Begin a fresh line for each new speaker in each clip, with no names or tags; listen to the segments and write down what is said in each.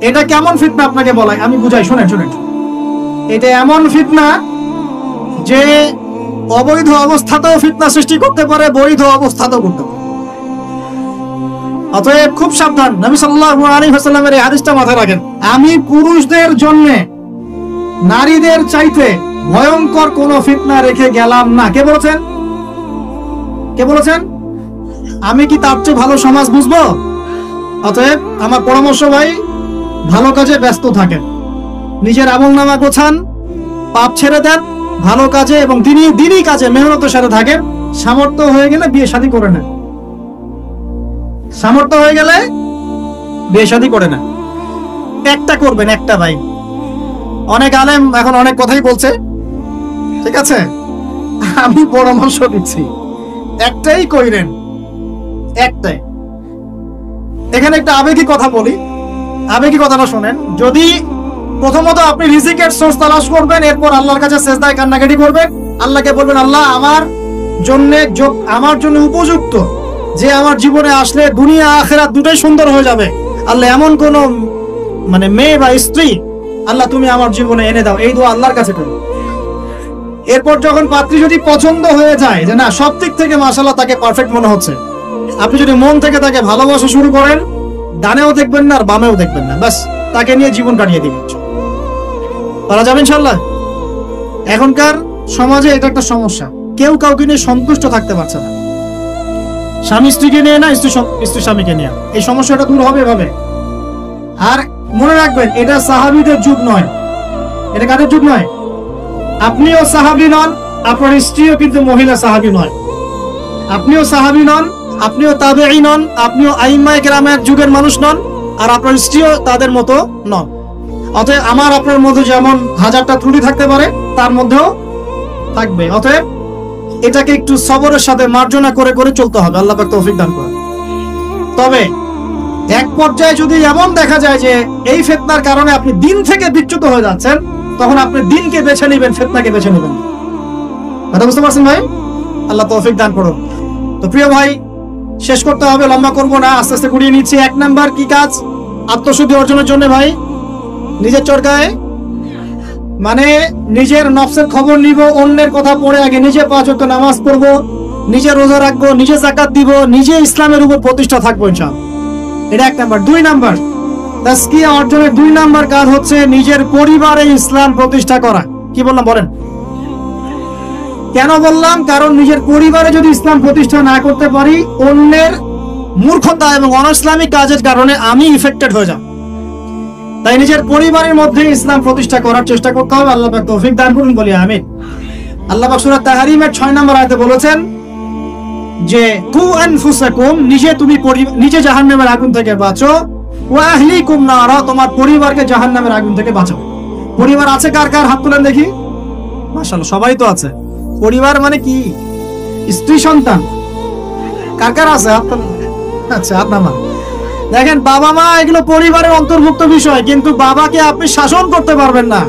এটা কেমন ফিতনা আপনাকে বলাই, আমি বুঝাই, শুনেন শুনেন। এটা এমন ফিতনা যে অবৈধ অবস্থাতেও ফিতনা সৃষ্টি করতে পারে, বৈধ অবস্থাতেও করতে পারে। অতএব খুব সাবধান। নবী সাল্লাল্লাহু আলাইহি ওয়াসাল্লামের এই হাদিসটা মাথায় রাখেন, আমি পুরুষদের জন্য নারীদের চাইতে ভয়ঙ্কর কোন ফিতনা রেখে গেলাম না। কে বলেছেন? কে বলেছেন? আমি কি তার চেয়ে ভালো সমাজ বুঝবো? অতএব আমার পরামর্শ ভাই, ভালো কাজে ব্যস্ত থাকেন, নিজের আমলনামা গোছান, পাপ ছেড়ে দেন, ভালো কাজে এবং দিনই কাজে মেহনতের সাথে থাকেন। সামর্থ্য হয়ে গেলে বিয়ে শাদী করে নেন, সামর্থ্য হয়ে গেলে বিয়ে শাদী করে নেন। একটা করবেন, একটা ভাই। অনেক আলেম এখন অনেক কথাই বলছে, ঠিক আছে, আমি পরামর্শ দিচ্ছি, একটাই কইরেন, একটাই। এখানে একটা আবেগী কথা বলি, আবেগী কথাটা শোনেন। যদি প্রথমত আপনি রিজিকের সোর্স তালাশ করবেন, এরপর আল্লাহর কাছে সেজদায় কান্নাকাটি করবেন, আল্লাহকে বলবেন, আল্লাহ আমার জন্য উপযুক্ত যে আমার জীবনে আসলে দুনিয়া আখিরাত দুটোই সুন্দর হয়ে যাবে, আল্লাহ এমন কোন মেয়ে বা স্ত্রী আল্লাহ তুমি আমার জীবনে এনে দাও, এই দোয়া আল্লাহর কাছে করো। এরপর যখন পাত্রী যদি পছন্দ হয়ে যায় যে না সব দিক থেকে মাশাআল্লাহ তাকে পারফেক্ট মনে হচ্ছে, আপনি যদি মন থেকে তাকে ভালোবাসা শুরু করেন, ডানেও দেখবেন না আর বামেও দেখবেন না, বাস তাকে নিয়ে জীবন কাটিয়ে দিবেন, পারা যাবে ইনশাআল্লাহ। এখনকার সমাজে এটা একটা সমস্যা, কেউ কাউকে নিয়ে সন্তুষ্ট থাকতে পারছে না, স্বামী স্ত্রীকে নিয়ে না, স্ত্রী স্বামীকে নিয়ে। এই সমস্যাটা দূর হবে এভাবে। আর মনে রাখবেন, এটা সাহাবীদের যুগ নয়, এটা কাদের যুগ নয়। আপনিও সাহাবী নন, আপনার স্ত্রীও কিন্তু মহিলা সাহাবী নয়। আপনিও সাহাবী নন, আপনিও তাবেঈ নন, আপনিও আইম্মায়ে কেরামের যুগের মানুষ নন, আর আপনার স্ত্রীও তাদের মতো নন। অতএব আমার আপনার মধ্যে যেমন হাজারটা ত্রুটি থাকতে পারে, তার মধ্যেও থাকবে। অতএব এটাকে একটু সবরের সাথে মার্জনা করে করে চলতে হবে, আল্লাহ পাক তৌফিক দান করেন। তবে এক পর্যায়ে যদি এমন দেখা যায় যে এই ফিতনার কারণে আপনি দিন থেকে বিচ্যুত হয়ে যাচ্ছেন, তখন আপনি দিনকে বেছে নেবেন, ফিতনাকে বেছে নেবেন। কথা বুঝতে পারছেন ভাই? আল্লাহ তৌফিক দান করুন। তো প্রিয় ভাই, শেষ করতে হবে, লম্বা করবো না, আস্তে আস্তে ঘুরিয়ে নিচ্ছি। 1 নাম্বার কি কাজ? আত্মশুদ্ধি অর্জনের জন্য ভাই নিজের চরকায় নিজের নফসের খবর নিব, অন্যের কথা পড়ে আগে নিজে 5 ওয়াক্ত নামাজ পড়বো, নিজে রোজা রাখবো, নিজে যাকাত দিব, নিজে ইসলামের উপর প্রতিষ্ঠা থাকবো ইনশাআল্লাহ। এটা 1 নাম্বার। 2 নাম্বার তাসকিয়া অর্জনের 2 নাম্বার কাজ হচ্ছে নিজের পরিবারে ইসলাম প্রতিষ্ঠা করা। কি বললাম বলেন? কেন বললাম? কারণ নিজের পরিবারে যদি ইসলাম প্রতিষ্ঠা না করতে পারি, অন্যের মূর্খতা এবং অনইসলামিক কাজের কারণে আমি ইফেক্টেড হয়ে যাব। তাই নিজের পরিবারের মধ্যে ইসলাম প্রতিষ্ঠা করার চেষ্টা করতে হবে। আল্লাহ পাক তৌফিক দান করুন, বলি আমিন। আল্লাহ পাক সূরা তাহরিমের 6 নম্বর আয়াতে বলেছেন যে কু আনফুসাকুম, নিজে জাহান্নামের আগুন থেকে বাঁচো, ওয়া আহলিকুম নারা, তোমার পরিবারকে জাহান্নামের আগুন থেকে বাঁচাও। পরিবার আছে কার কার? হাত তুলেন দেখি। মাশাআল্লাহ, সবাই তো আছে। পরিবার মানে কি? স্ত্রী সন্তান কার কার আছে? হাত তুলেন। আচ্ছা, হাত নামান। দেখেন, বাবা মা এগুলো পরিবারের অন্তর্ভুক্ত বিষয়, কিন্তু বাবাকে আপনি শাসন করতে পারবেন না,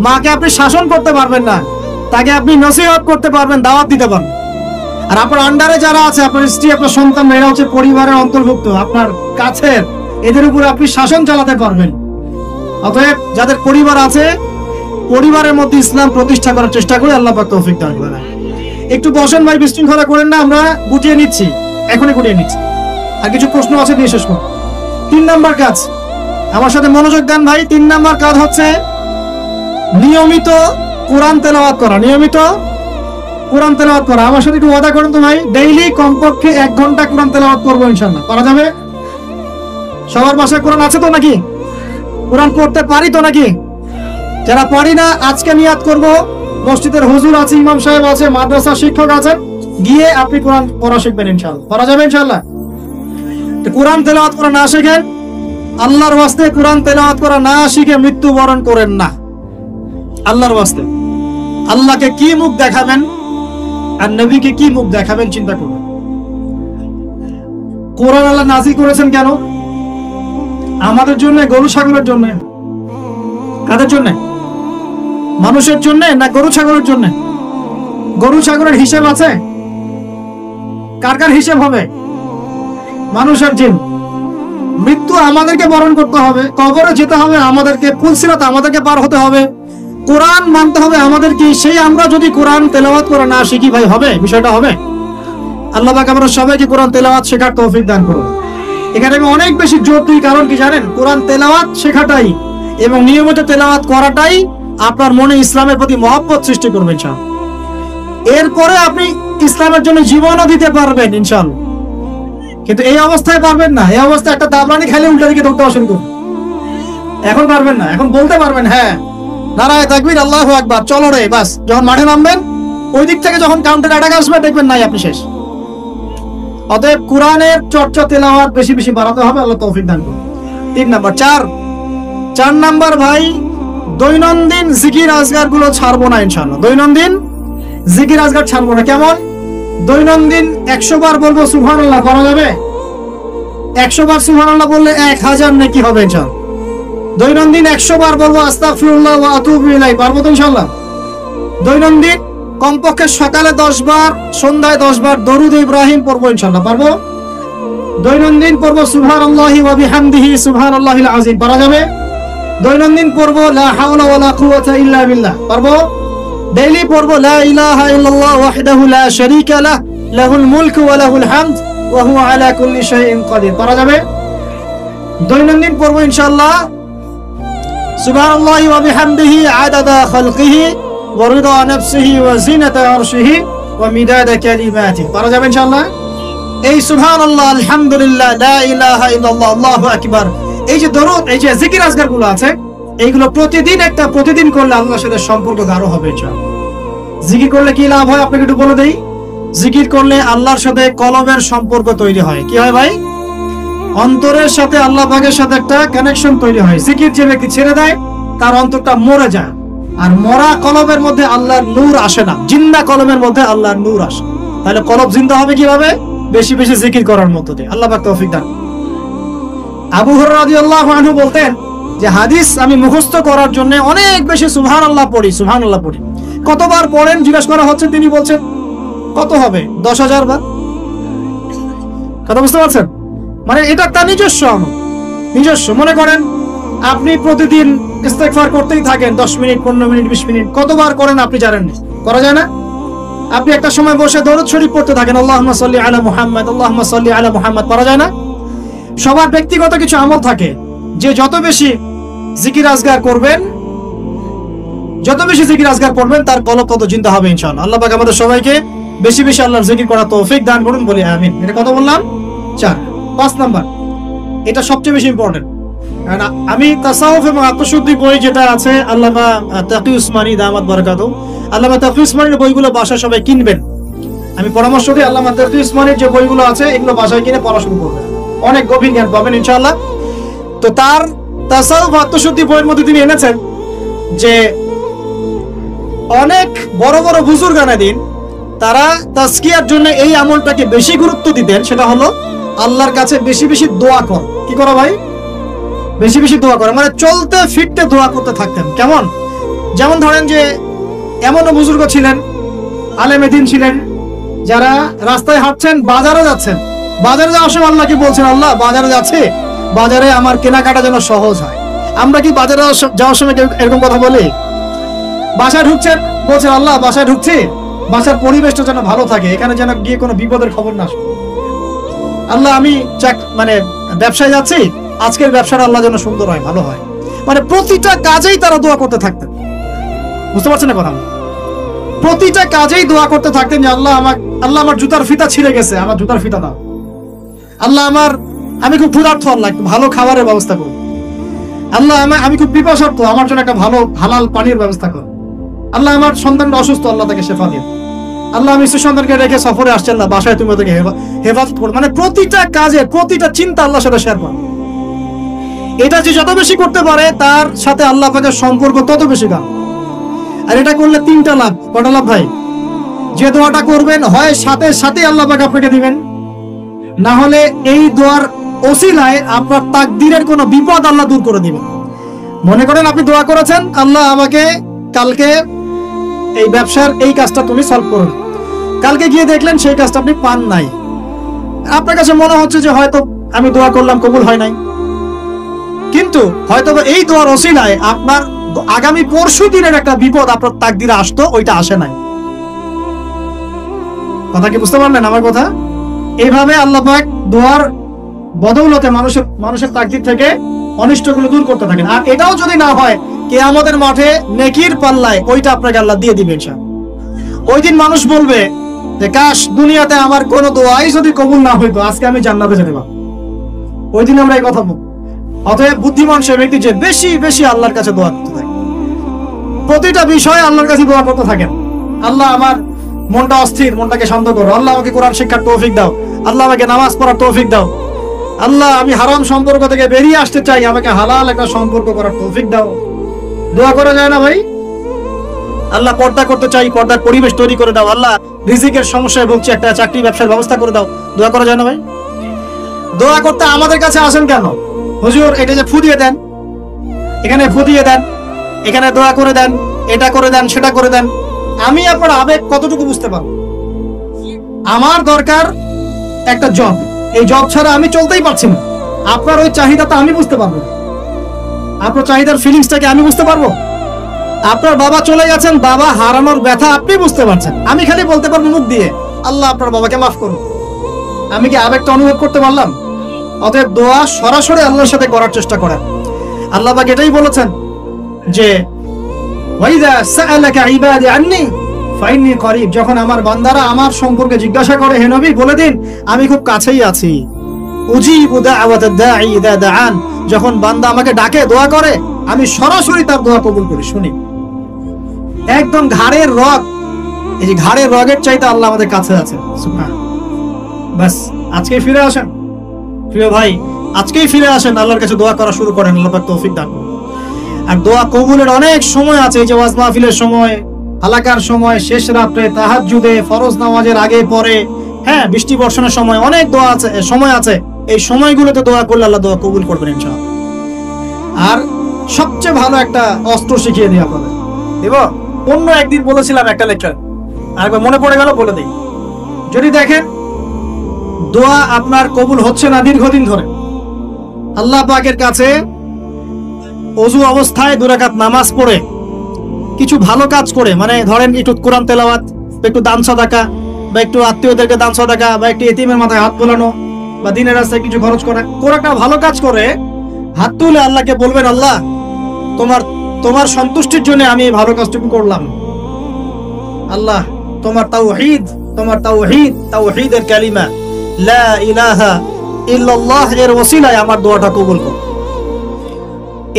মাকে আপনি শাসন করতে পারবেন না, তাকে আপনি নসিহত করতে পারবেন, দাওয়াত দিতে পারবেন। আর আপনার আন্ডারে যারা আছে, আপনার স্ত্রী, আপনার সন্তান, এরা হচ্ছে পরিবারের অন্তর্ভুক্ত, আপনার কাছের, এদের উপর আপনি শাসন চালাতে পারবেন। অতএব যাদের পরিবার আছে, পরিবারের মধ্যে ইসলাম প্রতিষ্ঠা করার চেষ্টা করে, আল্লাহ পাক তৌফিক দান করেন। একটু বসেন ভাই, বিশৃঙ্খলা করেন না, আমরা গুটিয়ে নিচ্ছি, এখনই গুটিয়ে নিচ্ছি। আর কিছু প্রশ্ন আছে, দিয়ে শেষ করব। 3 নাম্বার কাজ, আমার সাথে মনোযোগ দেন ভাই। 3 নাম্বার কাজ হচ্ছে নিয়মিত কোরআন তেলাওয়াত করা। নিয়মিত কোরআন তেলাওয়াত করা। আমার সাথে একটু ওয়াদা করেন তো ভাই, ডেইলি কমপক্ষে 1 ঘন্টা কোরআন তেলাওয়াত করবো ইনশাআল্লাহ। করা যাবে? সবার বাসায় কোরআন আছে তো নাকি? কোরআন পড়তে পারি তো নাকি? যারা পারি না, আজকে নিয়াত করব, মসজিদের হুজুর আছে, ইমাম সাহেব আছে, মাদ্রাসা শিক্ষক আছেন, গিয়ে আপনি কোরআন পড়া শিখবেন ইনশাআল্লাহ। করা যাবে ইনশাআল্লাহ? কোরআন তেলাওয়াত করা না শিখেন, আল্লাহর ওয়াস্তে কোরআন তেলাওয়াত করা না শিখে মৃত্যুবরণ করেন না। আল্লাহর ওয়াস্তে আল্লাহকে কি মুখ দেখাবেন আর নবীকে কি মুখ দেখাবেন চিন্তা করুন। কোরআন আল্লাহ নাযিল করেছেন কেন? আমাদের জন্য, গরু ছাগলের জন্য? কাদের জন্য? মানুষের জন্য না গরু ছাগলের জন্য? গরু ছাগলের হিসাব আছে? কার কার হিসাব হবে? মানুষ আর জিন। মৃত্যু আমাদেরকে বরণ করতে হবে, কবরে যেতে হবে আমাদেরকে, পুলসিরাত আমাদেরকে পার হতে হবে, কোরআন মানতে হবে আমাদেরকে। সেই আমরা যদি কোরআন তেলাওয়াত করে না শিখি ভাই, হবে? বিষয়টা হবে? আল্লাহ পাক আমরা সবাইকে কোরআন তেলাওয়াত শেখার তৌফিক দান করুন। এখানে আমি অনেক বেশি জোর দিই, কারণ কি জানেন? কোরআন তেলাওয়াত শেখাটাই এবং নিয়মিত তেলাওয়াত করাটাই আপনার মনে ইসলামের প্রতি মহব্বত সৃষ্টি করবে ইনশাআল্লাহ। এরপরে আপনি ইসলামের জন্য জীবনও দিতে পারবেন ইনশাআল্লাহ। কিন্তু এই অবস্থায় পারবেন না। এই অবস্থায় একটা দাবরানি খাইলে উল্টা দিকে দৌড়তে শুরু করুন। এখন পারবেন না। এখন বলতে পারবেন হ্যাঁ নারায়ে তাকবীর আল্লাহু আকবার, চলো রে, বাস। যখন মাঠে নামবেন ওই দিক থেকে যখন কাউন্টার অ্যাটাক আসবে দেখবেন নাই আপনি শেষ। অতএব কোরআনের চর্চা তেলাওয়াত বেশি বেশি বাড়াতে হবে, আল্লাহ তৌফিক দান করুন। 3 নাম্বার। 4 নাম্বার ভাই, দৈনন্দিন জিকির আজগার গুলো ছাড়বো না ইনশাআল্লাহ। দৈনন্দিন জিকির আজগার ছাড়বো না। কেমন? দৈনন্দিন 100 বার বলবো সুবহানাল্লাহ, করা যাবে? 100 বার সুবহানাল্লাহ বললে 1000 নেকি হবে ইনশাআল্লাহ। দৈনন্দিন 100 বার বলবো আস্তাগফিরুল্লাহ ওয়া আতুবু ইলাইহি, পারবো তো ইনশাআল্লাহ? দৈনন্দিন কমপক্ষে সকালে 10 বার, সন্ধ্যায় 10 বার দরুদ ইব্রাহিম পড়বো ইনশাআল্লাহ, পারবো? দৈনন্দিন পড়বো সুবহানাল্লাহি ওয়া বিহামদিহি সুবহানাল্লাহিল আযীম, পারা যাবে? দৈনন্দিন পড়বো লা হাওলা ওয়ালা কুওয়াতা ইল্লা বিল্লাহ, পারবো? ডেইলি পড়বো লা ইলাহা ইল্লাল্লাহ ওয়াহদাহু লা শারীকা লাহ লাহুল মুলকু ওয়া লাহুল হামদ ওয়া হুয়া আলা কুল্লি শাইইন কাদির, পারা যাবে? দৈনন্দিন পড়বো ইনশাআল্লাহ সুবহানাল্লাহি ওয়া বিহামদিহি আদাদা খালকিহি ওয়া রিদা নাফসিহি ওয়া জিনাতা আরশিহি ওয়া মিদাদা কালিমাতিহি, পারা যাবে ইনশাআল্লাহ? এই সুবহানাল্লাহ, আলহামদুলিল্লাহ, লা ইলাহা ইল্লাল্লাহ, আল্লাহু আকবার, এই যে দরুদ, এই যে জিকির আজগার গুলো আছে, এইগুলো প্রতিদিন করলে আল্লাহর সাথে সম্পর্ক গাঢ় হবে ইনশাআল্লাহ। জিকির করলে কি লাভ হয় আপনাকে একটু বলে দেই। জিকির করলে আল্লাহর সাথে কলবের সম্পর্ক তৈরি হয়। কি হয় ভাই? অন্তরের সাথে আল্লাহ পাকের সাথে একটা কানেকশন তৈরি হয়। জিকির যে ব্যক্তি ছেড়ে দেয় তার অন্তরটা মরে যায়, আর মরা কলবের মধ্যে আল্লাহর নূর আসে না, জিন্দা কলমের মধ্যে আল্লাহর নূর আসে। তাহলে কলব জিন্দা হবে কিভাবে? বেশি বেশি জিকির করার মধ্য দিয়ে। আল্লাহ পাক তৌফিক দান। আবু হুরায়রা রাদিয়াল্লাহু আনহু বলতেন যে হাদিস আমি মুখস্থ করার জন্য অনেক বেশি সুবহানাল্লাহ পড়ি। কতবার পড়েন জিজ্ঞাসা করা হচ্ছে, তিনি বলছেন কত হবে? 10,000 বার। কথা বুঝতে পারছেন? মানে এটা তার নিজস্ব। মনে করেন আপনি প্রতিদিন ইস্তেগফার করতেই থাকেন 10 মিনিট, 15 মিনিট, 20 মিনিট, কতবার করেন আপনি জানেন না? করা যায় না? আপনি একটা সময় বসে দরুদ শরীফ পড়তে থাকেন, আল্লাহুম্মা সাল্লি আলা মুহাম্মাদ, আল্লাহুম্মা সাল্লি আলা মুহাম্মাদ, করা যায় না? সবার ব্যক্তিগত কিছু আমল থাকে, যে যত বেশি জিকির আজগার করবেন, যত বেশি জিকির আজগার করবেন তার কলব তত জিন্দা হবে ইনশাআল্লাহ। আল্লাহ পাক আমাদের সবাইকে বেশি বেশি আল্লাহর জিকির করার তৌফিক দান করুন, বলি আমিন। এটা কত বললাম? 4। 5 নাম্বার, এটা সবচেয়ে বেশি ইম্পর্টেন্ট। আমি তাসাউফ এবং আত্মশুদ্ধি বই যেটা আছে আল্লামা তাকি উসমানী দামাত বারাকাতুহু, আল্লামা তাকি উসমানীর বইগুলো বাসায় সবাই কিনবেন। আমি পরামর্শ দিই আল্লামা তাকি উসমানীর যে বইগুলো আছে এগুলো বাসায় কিনে পড়া শুরু করবেন, অনেক গভীর জ্ঞান পাবেন ইনশাআল্লাহ। তো তার তাসাউফ আত্মশুদ্ধি বইয়ের মধ্যে তিনি এনেছেন যে অনেক বড় বড় বুজুর্গানে দিন তারা তাজকিয়ার জন্য এই আমলটাকে বেশি গুরুত্ব দিতেন, সেটা হলো আল্লাহর কাছে বেশি বেশি দোয়া কর। কি করো ভাই? বেশি বেশি দোয়া করে, মানে চলতে ফিরতে দোয়া করতে থাকতেন। কেমন? যেমন ধরেন যে এমনও বুজুর্গ ছিলেন, আলেমে দ্বীন ছিলেন, যারা রাস্তায় হাঁটছেন, বাজারে যাচ্ছেন, বাজারে যাওয়ার সময় আল্লাহ কি বলছেন? আল্লাহ বাজারে যাচ্ছে, বাজারে আমার কেনাকাটা যেন সহজ হয়। আমরা কি বাজারে যাওয়ার সময় এরকম কথা বলি? বাসায় ঢুকছেন, বলছেন আল্লাহ বাসায় ঢুকছি, বাসার পরিবেশটা যেন ভালো থাকে, এখানে যেন গিয়ে কোনো বিপদের খবর না আসে। আল্লাহ আমি মানে ব্যবসায় যাচ্ছি, আজকের ব্যবসাটা আল্লাহ যেন সুন্দর হয়, ভালো হয়। মানে প্রতিটা কাজেই তারা দোয়া করতে থাকতেন। বুঝতে পারছেন না কথা? প্রতিটা কাজেই দোয়া করতে থাকতেন যে আল্লাহ আমার জুতার ফিতা ছিঁড়ে গেছে, আমার জুতার ফিতা দাও। আল্লাহ আমি খুব ক্ষুধার্ত, আল্লাহ একটু ভালো খাবারের ব্যবস্থা করুন। আল্লাহ আমি খুব পিপাসার্থ, আমার জন্য একটা ভালো হালাল পানির ব্যবস্থা করুন। আল্লাহ আমার সন্তানটা অসুস্থ, আল্লাহ তাকে শেফা দিন। আল্লাহ আমি সন্তানকে রেখে সফরে আসছেন না, বাসায় তুমি ওদেরকে হেফাজত করো। মানে প্রতিটা কাজে প্রতিটা চিন্তা আল্লাহর সাথে শেয়ার করো। এটা যে যত বেশি করতে পারে তার সাথে আল্লাহ পাকের সম্পর্ক তত বেশি গাঢ়। আর এটা করলে 3টা লাভ। কটা লাভ ভাই? যে দোয়াটা করবেন হয় সাথে সাথে আল্লাহ পাক আপনাকে দিবেন, না হলে এই দোয়ার ওসিলায় আপনার তাকদীরের কোনো বিপদ আল্লাহ দূর করে দিবেন। মনে করেন আপনি দোয়া করেছেন, আল্লাহ আমাকে কালকে এই ব্যবসার এই কাজটা তুমি সলভ করো, কালকে গিয়ে দেখলেন সেই কাজটা আপনি পান নাই। আপনার কাছে মনে হচ্ছে যে হয়তো আমি দোয়া করলাম কবুল হয় নাই, কিন্তু হয়তোবা এই দোয়ার ওসিলায় আপনার আগামী পরশু দিনের একটা বিপদ আপনার তাকদিরে আসতো, ওইটা আসে নাই। কথা কি বুঝতে পারলেন আমার কথা? এইভাবে আল্লাহ পাক দোয়ার বদৌলতে মানুষের তাকদির থেকে অনিষ্টগুলো দূর করতে থাকেন। আর এটাও যদি না হয়, কিয়ামতের মাঠে নেকির পাল্লায় ওইটা আপনাকে আল্লাহ দিয়ে দিবেন। ওই দিন মানুষ বলবে যে কাশ দুনিয়াতে আমার কোনো দোয়াই যদি কবুল না হইতো, আজকে আমি জান্নাতে যেতে পারতাম। ওই দিন আমরা এই কথা বলবো। অতএব বুদ্ধিমান সে ব্যক্তি যে বেশি বেশি আল্লাহর কাছে দোয়া করতে থাকে, প্রতিটা বিষয়ে আল্লাহর কাছে দোয়া করতে থাকেন। আল্লাহ আমার মনটা অস্থির, মনটাকে শান্ত করো। আল্লাহ আমাকে কোরআন শিক্ষার তৌফিক দাও। আল্লাহ আমাকে নামাজ পড়ার তৌফিক দাও। আল্লাহ আমি হারাম সম্পর্ক থেকে বেরিয়ে আসতে চাই, আমাকে হালাল একটা সম্পর্ক করার তৌফিক দাও। দোয়া করা যায় না ভাই? আল্লাহ পর্দা করতে চাই, পর্দার পরিবেশ তৈরি করে দাও। আল্লাহ রিজিকের সমস্যায় ভুগছি, একটা চাকরি ব্যবসার ব্যবস্থা করে দাও। দোয়া করা যায় না ভাই? দোয়া করতে আমাদের কাছে আসেন কেন? হুজুর এটা যে ফু দিয়ে দেন, এখানে ফু দিয়ে দেন, এখানে দোয়া করে দেন, এটা করে দেন, সেটা করে দেন। আমি আপনার আবেগ কতটুকু বুঝতে পারবো? আমার দরকার একটা জব, এই জব ছাড়া আমি চলতেই পারছি না। আপনার ওই চাহিদাটা আমি বুঝতে পারবো, আপনার চাহিদার ফিলিংসটাকে আমি বুঝতে পারবো। আপনার বাবা চলে গেছেন, বাবা হারানোর ব্যথা আপনি বুঝতে পারছেন, আমি খালি বলতে পারবো মুখ দিয়ে আল্লাহ আপনার বাবাকে মাফ করুন। আমি কি আবেগটা অনুভব করতে পারলাম? অতএব দোয়া সরাসরি আল্লাহর সাথে করার চেষ্টা করেন। আল্লাহ পাক এটাই বলেছেন যে ওয়াইদা সাআলাকা ইবাদি আন্নী ফাইন্নী করিব, যখন আমার বান্দারা আমার সম্পর্কে জিজ্ঞাসা করে হে নবী বলে দিন আমি খুব কাছেই আছি। উজিবু দাওয়াতাদ দাঈ ইযা দাআন, যখন বান্দা আমাকে ডাকে দোয়া করে আমি সরাসরি তার দোয়া কবুল করি। শুনি একদম ঘাড়ের রগ, এই যে ঘাড়ের রগের চাইতে আল্লাহ আমাদের কাছে আছে। সুবহান। বাস আজকে ফিরে আসেন প্রিয় ভাই, আজকেই ফিরে আসেন, আল্লাহর কাছে দোয়া করা শুরু করেন। আল্লাহ পাক তৌফিক দান করুন। আর দোয়া কবুলের অনেক সময় আছে, এই যে ওয়াজ মাহফিলের সময়, হালাকার সময়, শেষ রাত্রে, তাহাজ্জুদে, ফরজ নামাজের আগে পরে, হ্যাঁ বৃষ্টি বর্ষণের সময়, অনেক দোয়া আছে, সময় আছে। এই সময়গুলোতে দোয়া করলে আল্লাহ দোয়া কবুল করবেন ইনশাআল্লাহ। আর সবচেয়ে ভালো একটা অস্ত্র শিখিয়ে দিই আপনাদের, দেব। অন্য একদিন বলেছিলাম একটা লেকচার, আরেকবার মনে পড়ে গেল বলে দিই। যদি দেখেন দোয়া আপনার কবুল হচ্ছে না দীর্ঘদিন ধরে, আল্লাহ পাকের কাছে ওযু অবস্থায় 2 রাকাত নামাজ পড়ে কিছু ভালো কাজ করে, মানে ধরেন একটু কোরআন তেলাওয়াত, একটু দান সাদাকা, বা একটু আত্মীয়দেরকে দান সাদাকা, বা একটু এতিমের মাথায় হাত বোলানো, বা দিনের রাস্তায় কিছু খরচ করা, কোন একটা ভালো কাজ করে হাত তুলে আল্লাহকে বলবেন আল্লাহ তোমার সন্তুষ্টির জন্য আমি এই ভালো কাজটুকু করলাম। আল্লাহ তোমার তাওহীদের কালিমা লা ইলাহা ইল্লাল্লাহ এর ওসিলায় আমার দোয়াটা কবুল করো।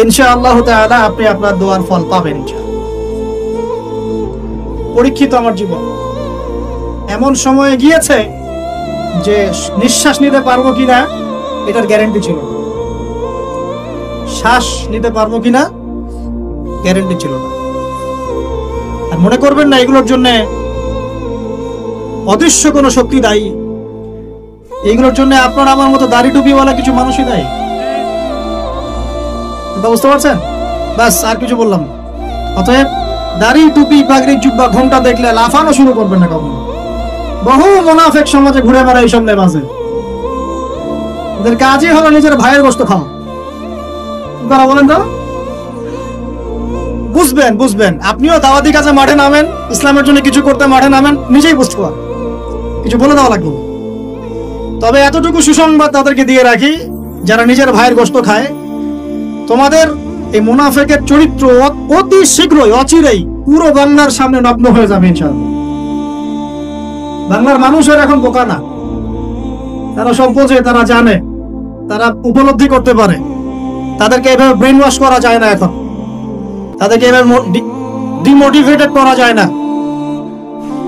ইনশাআল্লাহ তাআলা আপনি আপনার দোয়ার ফল পাবেন। পরীক্ষিত আমার জীবন, এমন সময় গিয়েছে যে নিঃশ্বাস নিতে পারবো কিনা এটার গ্যারান্টি ছিল না, শ্বাস নিতে পারবো কিনা গ্যারান্টি ছিল না। আর মনে করবেন না এগুলোর জন্য অদৃশ্য কোনো শক্তি দায়ী, এগুলোর জন্য আপনার আমার মতো দাড়ি টুপিওয়ালা কিছু মানুষই দায়ী। বুঝতে পারছেন? বাস আর কিছু বললাম। অতএব দাড়ি টুপি পাগড়ি জুব্বা ঘোমটা দেখলে লাফানো শুরু করবেন না কখনো। বহু মুনাফিক সমাজে ঘুরে বেড়ায় এইসব লেবাসে, ওদের কাজই হলো নিজের ভাইয়ের গোশত খাওয়া। তারা বলেন তো, বুঝবেন আপনিও দাওয়াতি কাজে মাঠে নামেন, ইসলামের জন্য কিছু করতে মাঠে নামেন, নিজেই বুঝতে পারেন, কিছু বলে দেওয়া লাগবে। তবে এতটুকু সুসংবাদ তাদেরকে দিয়ে রাখি, যারা নিজের ভাইয়ের গোশত খায়, তোমাদের এই মুনাফিকের চরিত্র অতি শীঘ্রই অচিরেই পুরো বাংলার সামনে নগ্ন হয়ে যাবে ইনশাআল্লাহ। বাংলার মানুষের এখন বোকা না, তারা সব বোঝে, তারা জানে, তারা উপলব্ধি করতে পারে। তাদেরকে এভাবে ব্রেন ওয়াশ করা যায় না, এখন তাদেরকে এভাবে ডিমোটিভেটেড করা যায় না।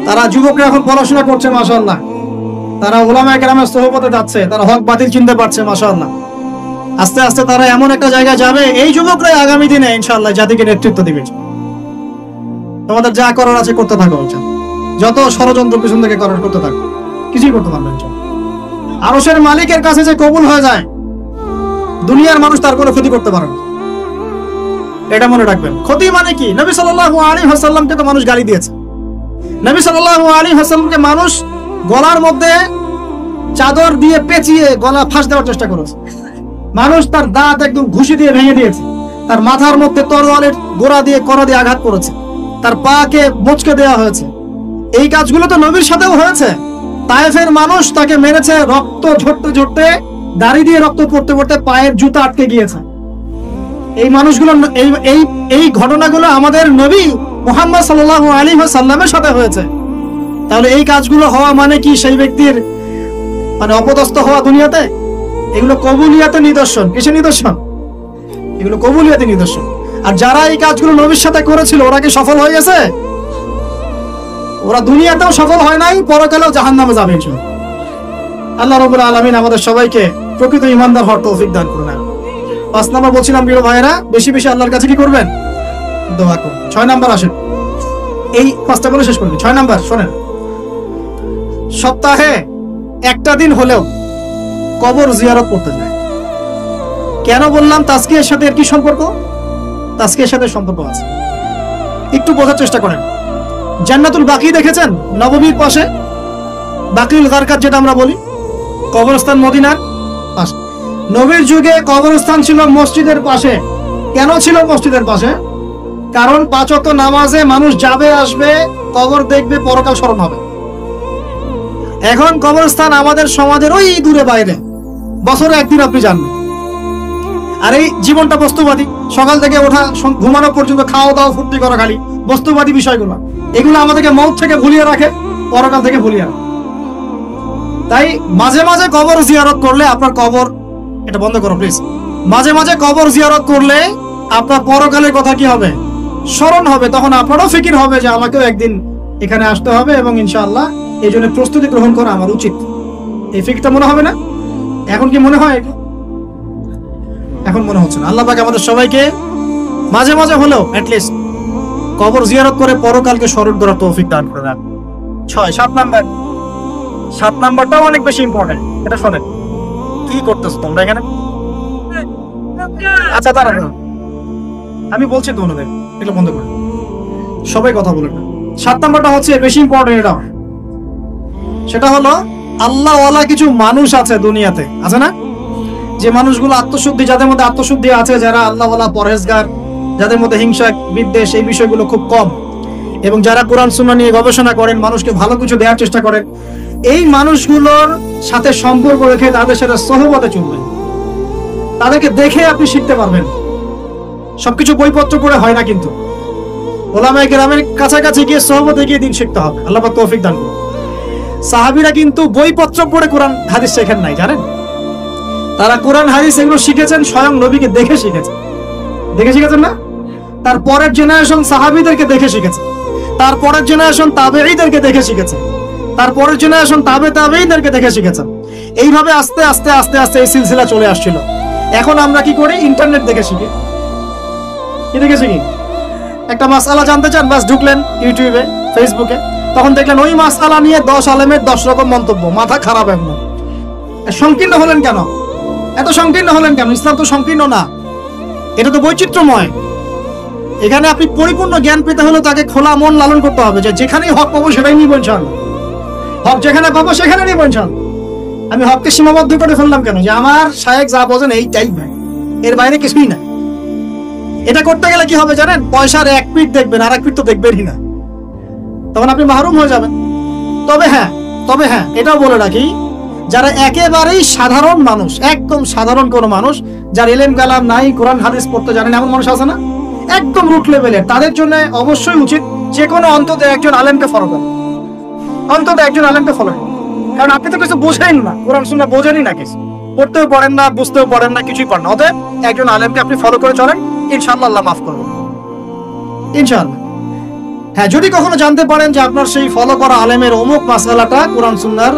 তারা যুবকরা এখন পড়াশোনা করছে মাশাআল্লাহ, তারা উলামায়ে কেরামের সোহবতে যাচ্ছে, তারা হক বাতিল চিনতে পারছে মাশাআল্লাহ। আস্তে আস্তে তারা এমন একটা জায়গায় যাবে, এই যুবকরাই আগামী দিনে ইনশাআল্লাহ জাতিকে নেতৃত্ব দিবে। তোমাদের যা করার আছে করতে থাকো, যত ষড়যন্ত্র পিছন থেকে করার করতে থাকো, কিছুই করতে পারবে না। আরশের মালিকের কাছে যে কবুল হয়ে যায়, দুনিয়ার মানুষ তার কোনো ক্ষতি করতে পারে না, এটা মনে রাখবেন। ক্ষতি মানে কি? নবী সাল্লাল্লাহু আলাইহি ওয়াসাল্লামকে তো মানুষ গালি দিয়েছে, নবী সাল্লাল্লাহু আলাইহি ওয়াসাল্লামকে মানুষ গলার মধ্যে চাদর দিয়ে পেঁচিয়ে গলা ফাঁস দেওয়ার চেষ্টা করেছে, মানুষ তার দাঁত একদম ঘুষি দিয়ে ভেঙে দিয়েছে, তার মাথার মধ্যে তরোয়ালের গোড়া দিয়ে কড়া দিয়ে আঘাত করেছে, তার পাকে মোচকে দেওয়া হয়েছে। এই কাজগুলো তো নবীর সাথেও হয়েছে। তায়েফের মানুষ তাকে মেরেছে, রক্ত ঝরতে ঝরতে, দাড়ি দিয়ে রক্ত পড়তে পড়তে পায়ের জুতা আটকে গিয়েছে। এই মানুষগুলো এই ঘটনাগুলো আমাদের নবী মুহাম্মদ সাল্লাল্লাহু আলাইহি ওয়াসাল্লামের সাথে হয়েছে। তাহলে এই কাজগুলো হওয়া মানে কি সেই ব্যক্তির মানে অপদস্থ হওয়া দুনিয়াতে? এগুলো কবুলিয়াতের নিদর্শন। কিসের নিদর্শন? এগুলো কবুলিয়াতের নিদর্শন। আর যারা এই কাজগুলো নবীর সাথে করেছিল ওরা কি সফল হয়ে গেছে? ওরা দুনিয়াতেও সফল হয় নাই, পরকালেও জাহান্নামে যাবে ইনশাআল্লাহ। আল্লাহ রাব্বুল আলামিন আমাদের সবাইকে প্রকৃত ঈমানদার হওয়ার তৌফিক দান করুন। 5 নাম্বার বলছিলাম প্রিয় ভাইয়েরা, বেশি বেশি আল্লাহর কাছে কি করবেন? দোয়া করুন। 6 নাম্বার আসেন, এই 5টা বলে শেষ করবেন। 6 নাম্বার শোনেন, সপ্তাহে একটা দিন হলেও কবর জিয়ারত করতে যায়। কেন বললাম তাজকিয়ার সাথে এর কি সম্পর্ক? তাজকিয়ার সাথে সম্পর্ক আছে, একটু বোঝার চেষ্টা করেন। জান্নাতুল বাকি দেখেছেন? নববীর পাশে বাকিউল গারকাত যেটা আমরা বলি, কবরস্থান মদিনার পাশে। নবীর যুগে কবরস্থান ছিল মসজিদের পাশে। কেন ছিল মসজিদের পাশে? কারণ 5 ওয়াক্ত নামাজে মানুষ যাবে আসবে, কবর দেখবে, পরকাল স্মরণ হবে। এখন কবরস্থান আমাদের সমাজের ওই দূরে বাইরে, বছরে একদিন আপনি জানবেন। আর এই জীবনটা বস্তুবাদী, সকাল থেকে ওঠা ঘুমানো পর্যন্ত খাওয়া দাওয়া ফুর্তি করা, খালি বস্তুবাদী বিষয়গুলো। এগুলো আমাদেরকে মৌত থেকে ভুলিয়ে রাখে, পরকাল থেকে ভুলিয়ে রাখে। তাই মাঝে মাঝে কবর জিয়ারত করলে আপনার কবর, এটা বন্ধ করো প্লিজ, মাঝে মাঝে কবর জিয়ারত করলে আপনার পরকালের কথা কি হবে? স্মরণ হবে। তখন আপনারও ফিকির হবে যে আমাকেও একদিন এখানে আসতে হবে এবং ইনশাআল্লাহ এই জন্য প্রস্তুতি গ্রহণ করা আমার উচিত। এই ফিকিরটা মনে হবে না? এখন কি মনে হয়? এখন মনে হচ্ছে না। আল্লাহ পাক আমাদের সবাইকে মাঝে মাঝে হলেও অ্যাটলিস্ট কবর জিয়ারত করে পরকালকে স্মরণ করার তৌফিক দান করে রাখ। 7 নাম্বার, 7 নাম্বারটাও অনেক বেশি ইম্পর্টেন্ট। এটা শোনেন, কি করতেছো তোমরা এখানে? আচ্ছা দাঁড়ান, আমি বলছি তো ওনাদের এগুলো বন্ধ করে, সবাই কথা বলেন না। 7 নাম্বারটা হচ্ছে বেশি ইম্পর্টেন্ট। এটা সেটা হলো আল্লাহওয়ালা কিছু মানুষ আছে দুনিয়াতে, আছে না? যে মানুষগুলো আত্মশুদ্ধি, যাদের মধ্যে আত্মশুদ্ধি আছে, যারা আল্লাহওয়ালা পরহেজগার, যাদের মধ্যে হিংসা বিদ্বেষ এই বিষয়গুলো খুব কম, এবং যারা কোরআন সুন্নাহ নিয়ে গবেষণা করেন, মানুষকে ভালো কিছু দেওয়ার চেষ্টা করেন, এই মানুষগুলোর সাথে সম্পর্ক রেখে তাদের সাথে সহবতে চলবেন। তাদেরকে দেখে আপনি শিখতে পারবেন। সবকিছু বইপত্র পড়ে হয় না, কিন্তু ওলামায়ে কেরামের কাছাকাছি গিয়ে সহবতে গিয়ে দিন শিখতে হবে। আল্লাহ পাক তৌফিক দান করুন। সাহাবীরা কিন্তু বইপত্র পড়ে কোরআন হাদিস শেখেন নাই, জানেন? তারা কোরআন হাদিস এগুলো শিখেছেন স্বয়ং নবীকে দেখে শিখেছেন। দেখে শিখেছেন না? তার পরের জেনারেশন সাহাবীদেরকে দেখে শিখেছে, তার পরের জেনারেশন তাবেঈদেরকে দেখে শিখেছে, তার পরের জেনারেশন তাবেঈদেরকে দেখে শিখেছে। এইভাবে আস্তে আস্তে আস্তে আস্তে এই সিলসিলা চলে আসছিল। এখন আমরা কি করি? ইন্টারনেট দেখে শিখি। কি দেখে শিখি? একটা মাসআলা জানতে চান, বাস ঢুকলেন ইউটিউবে, ফেসবুকে, তখন দেখলেন ওই মাসআলা নিয়ে 10 আলেমের 10 রকম মন্তব্য। মাথা খারাপ। একদম সংকীর্ণ হলেন কেন? এত সংকীর্ণ হলেন কেন? ইসলাম তো সংকীর্ণ না, এটা তো বৈচিত্র্যময়। এখানে আপনি পরিপূর্ণ জ্ঞান পেতে হলে তাকে খোলা মন লালন করতে হবে, যে যেখানেই হক পাবো সেটাই নিব ইনশাআল্লাহ। হক যেখানে পাবো সেখানে নিব ইনশাআল্লাহ। আমি হককে সীমাবদ্ধ করে ফেললাম কেন? যে আমার শায়েখ যা বোঝেন এইটাই ভাই, এর বাইরে কিছুই না। এটা করতে গেলে কি হবে জানেন? পয়সার এক পিঠ দেখবেন, আর এক পিঠ তো দেখবেনই না, তখন আপনি মাহরুম হয়ে যাবেন। তবে হ্যাঁ এটাও বলে রাখি, যারা একেবারেই সাধারণ মানুষ, একদম সাধারণ কোনো মানুষ, যার ইলম কালাম নাই, কোরআন হাদিস পড়তে জানেন, এমন মানুষ আছে না, একদম রুট লেভেলের, তাদের জন্য অবশ্যই উচিত যে কোনো অন্তত একজন আলেমকে ফলো করেন। অন্তত একজন আলেমকে ফলো করেন। কারণ আপনি তো কিছু বোঝেন না, কোরআন সুন্নাহ বোঝেনই না, কিছু পড়তেও পারেন না, বুঝতেও পারেন না, কিছুই পারেন না। অতএব একজন আলেমকে আপনি ফলো করে চলেন, ইনশাআল্লাহ আল্লাহ মাফ করবেন ইনশাআল্লাহ। হ্যাঁ, যদি কখনো জানতে পারেন যে আপনার সেই ফলো করা আলেমের অমুক মাসআলাটা কোরআন সুন্নাহর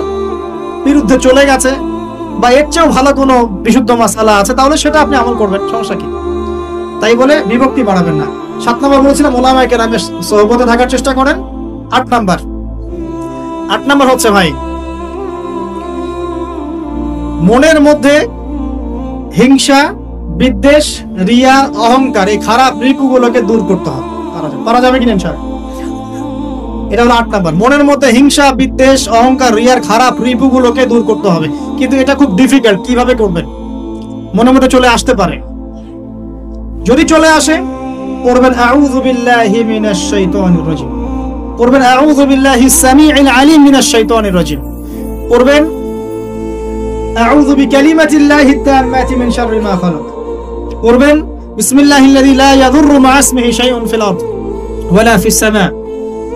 বিরুদ্ধে চলে গেছে, বা এর চেয়েও ভালো কোনো বিশুদ্ধ মাসআলা আছে, তাহলে সেটা আপনি আমল করবেন, সমস্যা কি? তাই বলে বিভক্তি বাড়াবেন না। 7 নম্বর বলছিলাম ওলামায়ে কেরামের সোহবতে থাকার চেষ্টা করেন। 8 নাম্বার হচ্ছে ভাই, মনের মধ্যে হিংসা, বিদ্বেষ, রিয়া, অহংকার, এই খারাপ রিপুগুলোকে দূর করতে হবে। পারা যাবে কিনা ইনশাআল্লাহ? এটা হলো 8 নাম্বার। মনের মধ্যে হিংসা, বিদ্বেষ, অহংকার, রিয়ার খারাপ রিপুগুলোকে দূর করতে হবে। কিন্তু এটা খুব ডিফিকাল্ট। কিভাবে করবেন? মনের মধ্যে চলে আসতে পারে। যদি চলে আসে পড়বেন আউযু বিল্লাহি মিনাশ শাইতানির রাজিম, পড়বেন আউযু বিল্লাহিস সামিউল আলিম মিনাশ শাইতানির রাজিম, পড়বেন আউযু বিকালিমাতিল্লাহিত তাম্মাতি মিন শাররি মা খালাক, পড়বেন বিসমিল্লাহিল্লাযী লা ইয়াদুররু মা ইসমিহি শাইউন ফিল আরদ ওয়ালা ফিস সামা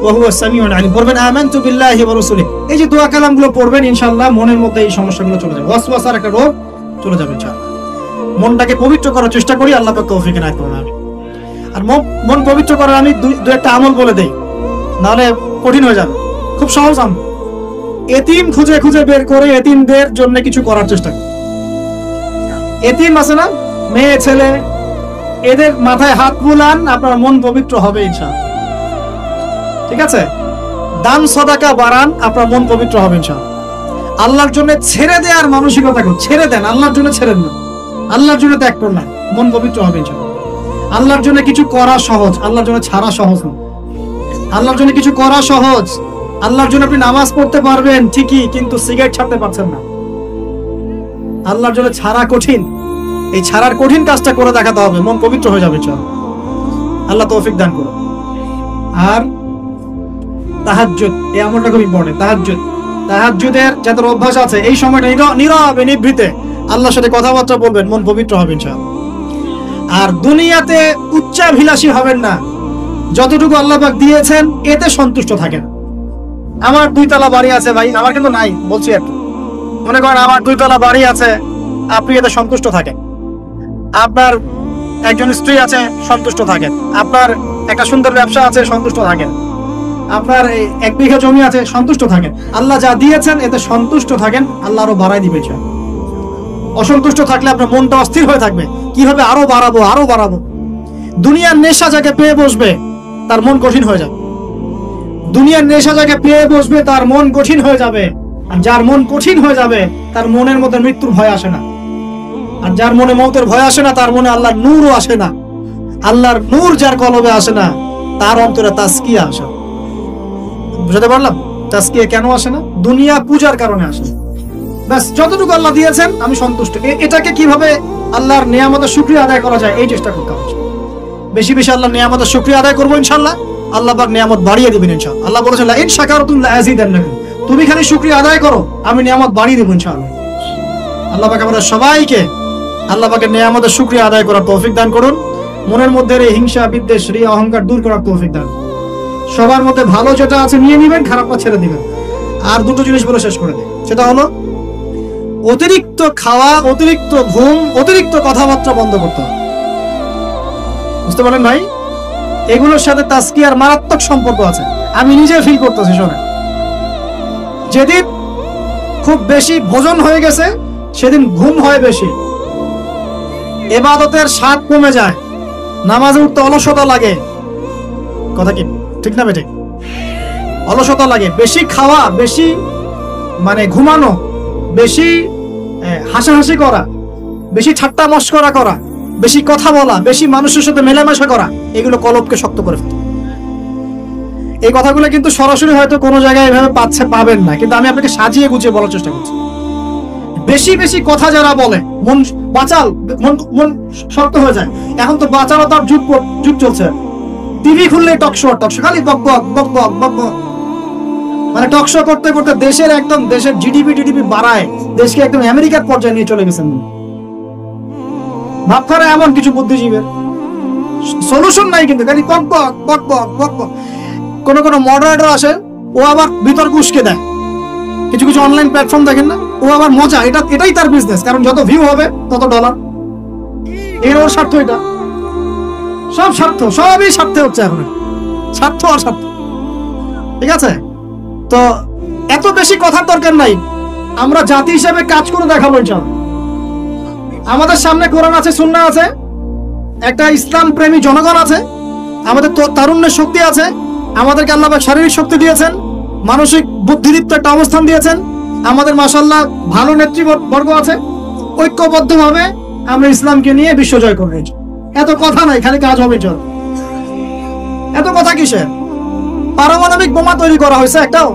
ওয়া হুয়াস সামিউল আলিম, পড়বেন আমানতু বিল্লাহি ওয়া রাসূলিহি। এই যে দোয়া কালামগুলো পড়বেন ইনশাআল্লাহ মনের মধ্যে এই সমস্যাগুলো চলে যাবে, ওয়াসওয়াসার একটা রোগ চলে যাবে ইনশাআল্লাহ। মনটাকে পবিত্র করার চেষ্টা করি, আল্লাহ পাক তৌফিক এনায়েত করুন। আমি আর মন পবিত্র করার আমি দু একটা আমল বলে দেই, নাহলে কঠিন হয়ে যাবে। খুব সহজ আমল, এতিম খুঁজে খুঁজে বের করে এতিমদের জন্য কিছু করার চেষ্টা করি। এতিম আছে না, মেয়ে ছেলে, এদের মাথায় হাত বুলান, আপনার মন পবিত্র হবে ইনশাআল্লাহ। ঠিক আছে, দান সদাকা বাড়ান, আপনার মন পবিত্র হবে ইনশাআল্লাহ। আল্লাহর জন্য ছেড়ে দেওয়ার মানসিকতা করুন, ছেড়ে দেন, আল্লাহর জন্য ছেড়েন না, আল্লাহর জন্য ত্যাগ করুন না, মন পবিত্র হবে ইনশাআল্লাহ। আল্লাহর জন্য কিছু করা সহজ, আল্লাহর জন্য ছাড়া সহজ না। আল্লাহর জন্য কিছু করা সহজ, আল্লাহর জন্য আপনি নামাজ পড়তে পারবেন ঠিকই, কিন্তু সিগারেট ছাড়তে পারছেন না। আল্লাহর জন্য ছাড়া কঠিন, এই ছাড়ার কঠিন কাজটা করে দেখাতে হবে, মন পবিত্র হয়ে যাবে ইনশাআল্লাহ। আল্লাহ তৌফিক দান করুন। আর তাহাজ্জুদ, এই আমলটা খুব ইম্পর্টেন্ট। তাহাজ্জুদের যাদের অভ্যাস আছে, এই সময়টা নীরবে নিভৃতে আল্লাহর সাথে কথাবার্তা বলবেন, মন পবিত্র হবে ইনশাআল্লাহ। আর দুনিয়াতে উচ্চাভিলাষী হবেন না, যতটুকু আল্লাহ পাক দিয়েছেন এতে সন্তুষ্ট থাকেন। আমার 2 তলা বাড়ি আছে ভাই, আমার কিন্তু নাই, বলছি একটু মনে করেন আমার 2 তলা বাড়ি আছে, আপনি এতে সন্তুষ্ট থাকেন। আপনার একজন স্ত্রী আছে, সন্তুষ্ট থাকেন। আপনার একটা সুন্দর ব্যবসা আছে, সন্তুষ্ট থাকেন। আপনার 1 বিঘা জমি আছে, সন্তুষ্ট থাকেন। আল্লাহ যা দিয়েছেন এতে সন্তুষ্ট থাকেন, আল্লাহ আরো বাড়াই দিবে। অসন্তুষ্ট থাকলে আপনার মনটা অস্থির হয়ে থাকবে, কিভাবে আরো বাড়াবো আরো বাড়াবো। দুনিয়ার নেশা যাকে পেয়ে বসবে তার মন কঠিন হয়ে যাবে, দুনিয়ার নেশা যাকে পেয়ে বসবে তার মন কঠিন হয়ে যাবে। আর যার মন কঠিন হয়ে যাবে তার মনের মধ্যে মৃত্যুর ভয় আসে না। আর যার মনে মৌতের ভয় আসে না তার মনে আল্লাহর নূরও আসে না। আল্লাহর নূর যার কলবে আসে না তার অন্তরে তাসকিয়া আসে। বুঝতে পারলাম? তাসকিয়া কেন আসে না? দুনিয়া পূজার কারণে আসে। ব্যাস, যতটুকু আল্লাহ দিয়েছেন আমি সন্তুষ্ট। এটাকে কিভাবে আল্লাহর নিয়ামতের শুকরিয়া আদায় করা যায় এই চেষ্টা করতে হবে। বেশি বেশি আল্লাহর নিয়ামতের শুকরিয়া আদায় করবো ইনশাআল্লাহ, আল্লাহ পাক নিয়ামত বাড়িয়ে দিবেন ইনশাআল্লাহ। আল্লাহ বলেছেন লা ইন শাকারতুম লা আযীদান্নাকুম, তুমি খালি শুকরিয়া আদায় করো আমি নিয়ামত বাড়িয়ে দেব ইনশাআল্লাহ। আল্লাহ পাক আমাদের সবাইকে আল্লাহ পাকের নিয়ামতের শুকরিয়া আদায় করার তৌফিক দান করুন। মনের মধ্যে হিংসা বিদ্বেষ রিয়া অহংকার দূর করার তৌফিক দান। সবার মধ্যে ভালো যেটা আছে নিয়ে নেবেন, খারাপটা ছেড়ে দিবেন। আর দুটো জিনিস বলে শেষ করে দিই, সেটা হলো অতিরিক্ত খাওয়া, অতিরিক্ত ঘুম, অতিরিক্ত কথাবার্তা বন্ধ করতে হবে। বুঝতে পারলেন ভাই? এগুলোর সাথে তাসকিয়ার মারাত্মক সম্পর্ক আছে, আমি নিজে ফিল করতেছি। শোনেন, যেদিন খুব বেশি ভোজন হয়ে গেছে সেদিন ঘুম হয় বেশি, ইবাদতের স্বাদ কমে যায়, নামাজে উঠতে অলসতা লাগে। কথা কি ঠিক না বেঠিক? অলসতা লাগে। বেশি খাওয়া, বেশি মানে ঘুমানো, বেশি হাসাহাসি করা, বেশি ঠাট্টা মস্করা করা, বেশি কথা বলা, বেশি মানুষের সাথে মেলামেশা করা, এগুলো কলবকে শক্ত করে ফেলে। এই কথাগুলো কিন্তু সরাসরি হয়তো কোনো জায়গায় এভাবে পাবেন না, কিন্তু আমি আপনাকে সাজিয়ে গুছিয়ে বলার চেষ্টা করছি। বেশি বেশি কথা যারা বলে মন বাচাল, মন শক্ত হয়ে যায়। এখন তো বাচালতার যুগ চলছে, টিভি খুললে টকশো খালি বকবক বকবক বকবক। মানে টকশো করতে করতে দেশের জিডিপি বাড়ায়, দেশকে একদম আমেরিকার পর্যায়ে নিয়ে চলে গেছেন। ভাব করে এমন কিছু বুদ্ধিজীবীর সলিউশন নাই, কিন্তু খালি বকবক বকবক বকবক। কোন মডারেটর আসে, ও আবার বিতর্ক উস্কে দেয়। কিছু কিছু অনলাইন প্ল্যাটফর্ম দেখেন না, ও আবার মজা, এটাই তার বিজনেস, কারণ যত ভিউ হবে তত ডলার। এর ওর স্বার্থ, এটা সব স্বার্থ, সবই স্বার্থে হচ্ছে এখন, স্বার্থ আর স্বার্থ। ঠিক আছে, তো এত বেশি কথার দরকার নাই। আমরা জাতি হিসেবে কাজ করে দেখাবো ইনশাআল্লাহ। আমাদের সামনে কোরআন আছে, সুন্নাহ আছে, একটা ইসলাম প্রেমী জনগণ আছে, আমাদের তারুণ্যের শক্তি আছে, আমাদেরকে আল্লাহ পাক শারীরিক শক্তি দিয়েছেন, মানসিক বুদ্ধিদীপ্ত একটা অবস্থান দিয়েছেন, আমাদের মাশাআল্লাহ ভালো নেতৃবর্গ আছে। ঐক্যবদ্ধভাবে আমরা ইসলামকে নিয়ে বিশ্বজয় করে নিয়েছি। এত কথা নাই, খালি কাজ হবে। চল, এত কথা কিসের? পারমাণবিক বোমা তৈরি করা হয়েছে একটাও?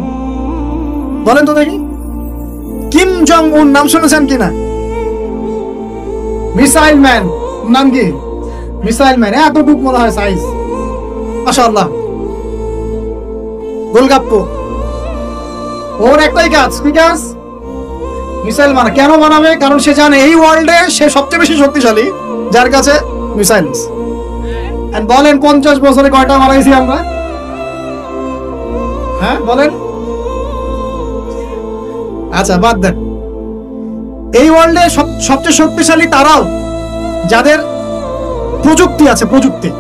বলেন তো দেখি। কিম জং উন নাম শুনেছেন কিনা? মিসাইল ম্যান, নাম কি? মিসাইল ম্যান, এতটুকু মনে হয় সাইজ, মাশাআল্লাহ। গোলগাপ্পু, ওর একটাই কাজ, কি কাজ? মিসাইল বানা। কেন বানাবে? কারণ সে জানে এই ওয়ার্ল্ডে সে সবচেয়ে বেশি শক্তিশালী, যার কাছে মিসাইল। বলেন 50 বছরে কয়টা বানাইছি আমরা? হ্যাঁ বলেন। আচ্ছা বাদ দেন, এই ওয়ার্ল্ডে সবচেয়ে শক্তিশালী তারাও যাদের প্রযুক্তি আছে, প্রযুক্তি,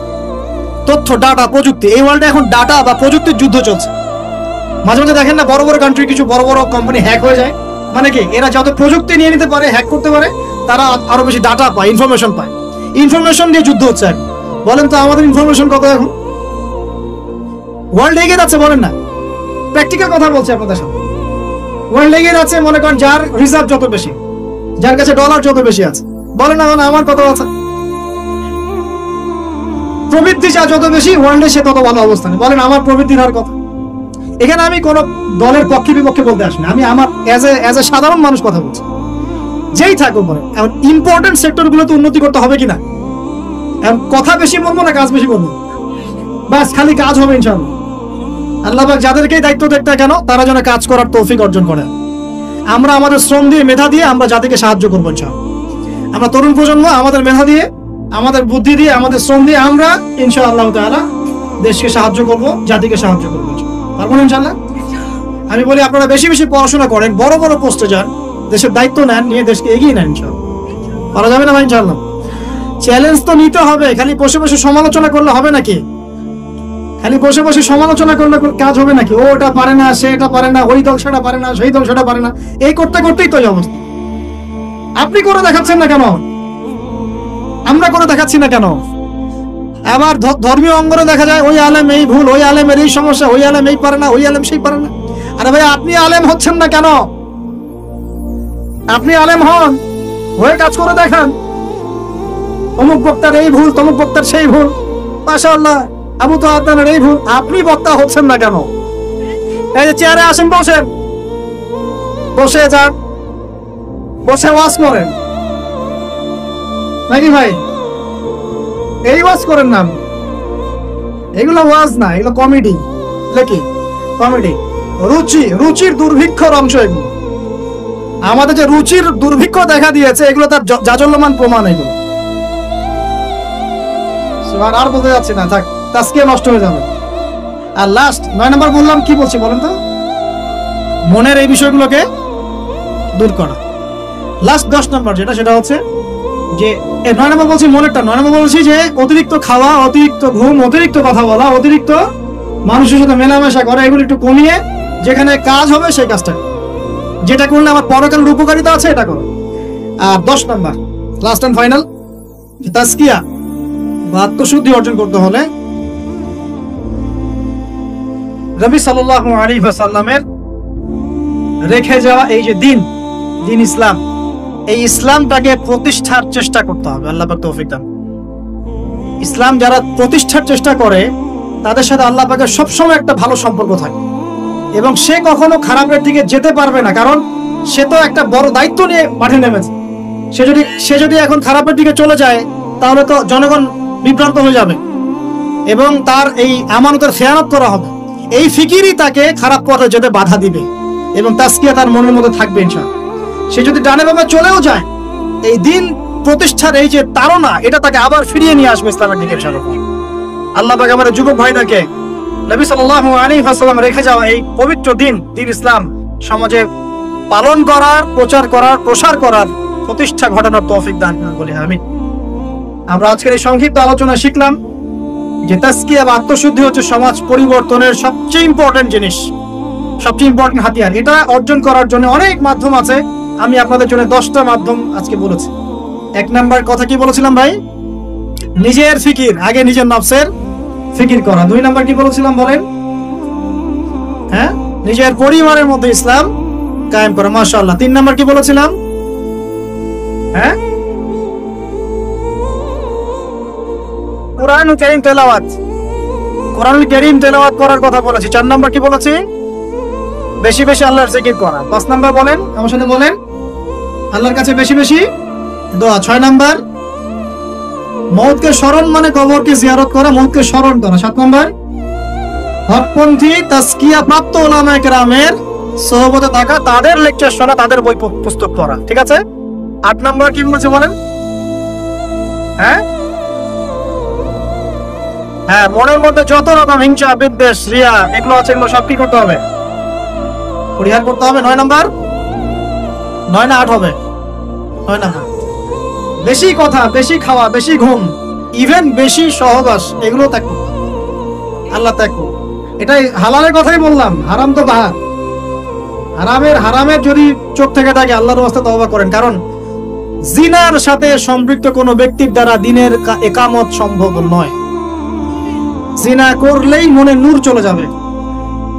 তথ্য, ডাটা, প্রযুক্তি। এই ওয়ার্ল্ডে এখন ডাটা বা প্রযুক্তির যুদ্ধ চলছে। মাঝে মাঝে দেখেন না, বড় বড় কান্ট্রি কিছু বড় বড় কোম্পানি হ্যাক হয়ে যায়। মানে কি, এরা যত প্রযুক্তি নিয়ে নিতে পারে, হ্যাক করতে পারে, তারা আরো বেশি ডাটা পায়, ইনফরমেশন পায়। ইনফরমেশন দিয়ে যুদ্ধ হচ্ছে এখন। বলেন তো আমাদের ইনফরমেশন কত এখন? ওয়ার্ল্ড এগিয়ে যাচ্ছে, বলেন না, প্র্যাকটিক্যাল কথা বলছি আপনাদের সাথে। ওয়ার্ল্ড এগিয়ে যাচ্ছে, মনে করেন যার রিজার্ভ যত বেশি, যার কাছে ডলার যত বেশি আছে। বলেন না, আমার কত আছে? প্রবৃদ্ধি যা যত বেশি ওয়ার্ল্ডে, সে তত ভালো অবস্থানে। বলেন আমার প্রবৃদ্ধির হার কত? এখানে আমি কোন দলের পক্ষে বিপক্ষে বলতে আসি না, আমি আমার এজ এ সাধারণ মানুষ কথা বলছি। যেই থাকুক বলেন, এখন ইম্পর্টেন্ট সেক্টর গুলোতে উন্নতি করতে হবে কিনা? এখন কথা বেশি বলবো না কাজ বেশি করবো? বাস খালি কাজ হবে ইনশাআল্লাহ। আল্লাহ পাক যাদেরকেই দায়িত্ব দেখতে কেন, তারা যেন কাজ করার তৌফিক অর্জন করে। আমরা আমাদের শ্রম দিয়ে, মেধা দিয়ে আমরা জাতিকে সাহায্য করবো ইনশাআল্লাহ। আমরা তরুণ প্রজন্ম আমাদের মেধা দিয়ে, আমাদের বুদ্ধি দিয়ে, আমাদের শ্রম দিয়ে আমরা ইনশাআল্লাহ তাআলা দেশকে সাহায্য করব, জাতিকে সাহায্য করবো। পারবো না ইনশাআল্লাহ? আমি বলি আপনারা বেশি বেশি পড়াশোনা করেন, বড় বড় পোস্টে যান, দেশের দায়িত্ব নেন, নিয়ে দেশকে এগিয়ে নেন ইনশাআল্লাহ। পারা যাবে না ভাই ইনশাআল্লাহ? চ্যালেঞ্জ তো নিতে হবে, খালি বসে বসে সমালোচনা করলে হবে নাকি? খালি বসে বসে সমালোচনা করলে কাজ হবে নাকি? ও এটা পারে না, সে এটা পারে না, ওই দল সেটা পারে না, সেই দল সেটা পারে না, এই করতে করতেই তো এই অবস্থা। আপনি করে দেখাচ্ছেন না কেন? আমরা করে দেখাচ্ছি না কেন? আবার ধর্মীয় অঙ্গনে দেখা যায় ওই আলেম এই ভুল, ওই আলেমের এই সমস্যা, ওই আলেম এই পারে না, ওই আলেম সেই পারে না। আরে ভাই, আপনি আলেম হচ্ছেন না কেন? আপনি আলেম হন, হয়ে কাজ করে দেখান। অমুক বক্তার এই ভুল, তমুক বক্তার সেই ভুল, মাশাআল্লাহ, আবু তো আদনানের এই ভুল। আপনি বক্তা হচ্ছেন না কেন? এই যে চেয়ারে আসেন, বসেন, বসে যান, বসে ওয়াজ করেন নাকি ভাই? এই ওয়াজ করেন না, এগুলো ওয়াজ না, এগুলো কমেডি। কি কমেডি? রুচির দুর্ভিক্ষর অংশ এগুলো। আমাদের যে রুচির দুর্ভিক্ষ দেখা দিয়েছে, এগুলো তার জাজল্যমান প্রমাণ। এগুলো আর বলতে যাচ্ছি না, থাক, আজকে নষ্ট হয়ে যাবে। আর লাস্ট 9 নম্বর বললাম, কি বলছি বলেন তো? মনের এই বিষয়গুলোকে দূর করা। লাস্ট 10 নম্বর যেটা, সেটা হচ্ছে যে 9 নম্বর বলছি মনেরটা। 9 নম্বর বলছি যে অতিরিক্ত খাওয়া, অতিরিক্ত ঘুম, অতিরিক্ত কথা বলা, অতিরিক্ত মানুষের সাথে মেলামেশা করা, এগুলো একটু কমিয়ে যেখানে কাজ হবে সেই কাজটা, যেটা করলে আমার পরকালের উপকারিতা আছে, এটা করো। আর 10 নম্বর লাস্ট এন্ড ফাইনাল, তাজকিয়া বা আত্মশুদ্ধি অর্জন করতে হলে নবী সাল্লাল্লাহু আলাইহি ওয়াসাল্লামের রেখে যাওয়া এই যে দিন ইসলাম, এই ইসলামটাকে প্রতিষ্ঠার চেষ্টা করতে হবে। আল্লাহ পাক তৌফিক দান। ইসলাম যারা প্রতিষ্ঠার চেষ্টা করে, তাদের সাথে আল্লাহ পাকের সবসময় একটা ভালো সম্পর্ক থাকে, এবং সে কখনো খারাপের দিকে যেতে পারবে না, কারণ সে তো একটা বড় দায়িত্ব নিয়ে মাঠে নেমেছে। সে যদি এখন খারাপের দিকে চলে যায়, তাহলে তো জনগণ বিভ্রান্ত হয়ে যাবে এবং তার এই আমানতের খেয়ানত করা হবে। এই ফিকিরই তাকে খারাপ পথে যেতে বাধা দিবে, এবং তাজকিয়া তার মনের মধ্যে থাকবে ইনশাআল্লাহ। সে যদি ডানে বামে চলেও যায়, এই দিন প্রতিষ্ঠার এই যে তাড়না, এটা তাকে আবার ফিরিয়ে নিয়ে আসবে ইসলামের দিকে ইনশাআল্লাহ। আল্লাহ পাক আমাদের যুবক ভাইদেরকে নবী সাল্লাল্লাহু আলাইহি ওয়াসাল্লাম রেখে যাওয়া এই পবিত্র দিন ইসলাম সমাজে পালন করার, প্রচার করার, প্রসার করার, প্রতিষ্ঠা ঘটানোর তৌফিক দান করুন বলে আমিন। আমরা আজকের এই সংক্ষিপ্ত আলোচনা শিখলাম যে তাজকিয়া বা আত্মশুদ্ধি হচ্ছে সমাজ পরিবর্তনের সবচেয়ে ইম্পর্টেন্ট জিনিস, সবচেয়ে ইম্পর্টেন্ট হাতিয়ার। এটা অর্জন করার জন্য অনেক মাধ্যম আছে। আমি আপনাদের জন্য 10টা মাধ্যম আজকে বলেছি। 1 নাম্বার কথা কি বলেছিলাম ভাই? নিজের ফিকির, আগে নিজের নফসের ফিকির করা। 2 নাম্বার কি বলেছিলাম বলেন? হ্যাঁ, নিজের পরিবারের মধ্যে ইসলাম কায়েম করা, মাশাআল্লাহ। 3 নাম্বার কি বলেছিলাম? হ্যাঁ, কোরআনুল কারীম তেলাওয়াত, কোরআনুল কারীম তেলাওয়াত করার কথা বলেছি। 4 নাম্বার কি বলেছি? বেশি বেশি আল্লাহর জিকির করা। 5 নাম্বার বলেন, আমার সাথে বলেন, আল্লাহর কাছে বেশি বেশি দোয়া। 6 নাম্বার, মওতকে স্মরণ মানে কবরকে জিয়ারত করা, মওতকে স্মরণ করা। 7 নাম্বার, হকপন্থী তাজকিয়া প্রাপ্ত উলামায়ে কেরামের সোহবতে থাকা, তাদের লেকচার শোনা, তাদের বই পুস্তক পড়া। ঠিক আছে? 8 নাম্বার কি বলছে বলেন? হ্যাঁ, মনের মধ্যে যত রকম হিংসা, বিদ্বেষ, রিয়া এগুলো আছে, এগুলো সব কি করতে হবে? পরিহার করতে হবে। 9 নাম্বার, 9 না 8 হবে? 9 নাম্বার, বেশি কথা, বেশি খাওয়া, বেশি ঘুম, ইভেন বেশি সহবাস, এগুলো ত্যাগ করতে হবে। আল্লাহ ত্যাগ করুন। এটাই হালালের কথাই বললাম, হারাম তো বাহার। হারামের যদি চোখ থেকে থাকে আল্লাহর ওয়াস্তে তওবা করেন, কারণ জিনার সাথে সম্পৃক্ত কোনো ব্যক্তির দ্বারা দিনের একামত সম্ভব নয়। জিনা করলেই মনে নূর চলে যাবে।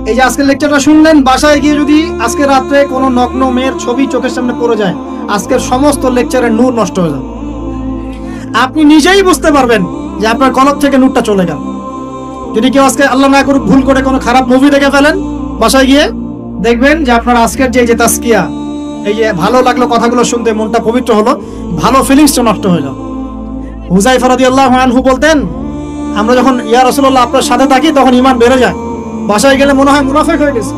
এই যে আজকের লেকচারটা শুনলেন, বাসায় গিয়ে যদি আজকে রাত্রে কোনো নগ্ন মেয়ের ছবি চোখের সামনে পড়ে যায়, আজকের সমস্ত লেকচারের নূর নষ্ট হয়ে যাবে। আপনি নিজেই বুঝতে পারবেন যে আপনার কলব থেকে নূরটা চলে গেল। যদি কেউ আজকে আল্লাহ না করুক ভুল করে কোনো খারাপ মুভি দেখে ফেলেন, বাসায় গিয়ে দেখবেন যে আপনার আজকের যে তাজকিয়া, এই যে ভালো লাগলো কথাগুলো শুনতে, মনটা পবিত্র হলো, ভালো ফিলিংসটা নষ্ট হয়ে যাবে। হুযায়ফা রাদিয়াল্লাহু আনহু বলতেন, আমরা যখন ইয়া রাসূলুল্লাহ আপনার সাথে থাকি তখন ঈমান বেড়ে যায়, বাসায় গেলে মনে হয় মুনাফিক হয়ে গেছে।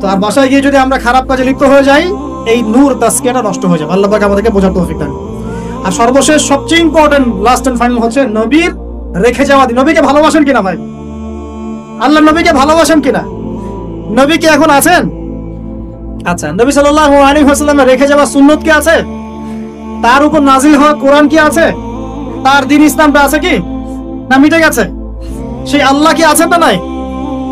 তো আর বাসায় গিয়ে যদি আমরা খারাপ কাজে লিপ্ত হয়ে যাই, এই নূর তাজকিয়াটা নষ্ট হয়ে যাবে। আল্লাহ পাক আমাদেরকে বোঝার তৌফিক দান। আর সর্বশেষ সবচেয়ে ইম্পর্টেন্ট, লাস্ট এন্ড ফাইনাল হচ্ছে নবীর রেখে যাওয়া দিন। নবীকে ভালোবাসেন কিনা ভাই? আল্লাহ নবীকে ভালোবাসেন কিনা? নবী কি এখন আছেন? আচ্ছা, নবী সাল্লাল্লাহু আলাইহি ওয়াসাল্লামের রেখে যাওয়া সুন্নত কি আছে? তার উপর নাজিল হওয়া কোরআন কি আছে? তার দ্বীন ইসলামটা আছে কি না মিটে গেছে? সেই আল্লাহ কি আছেন না নাই?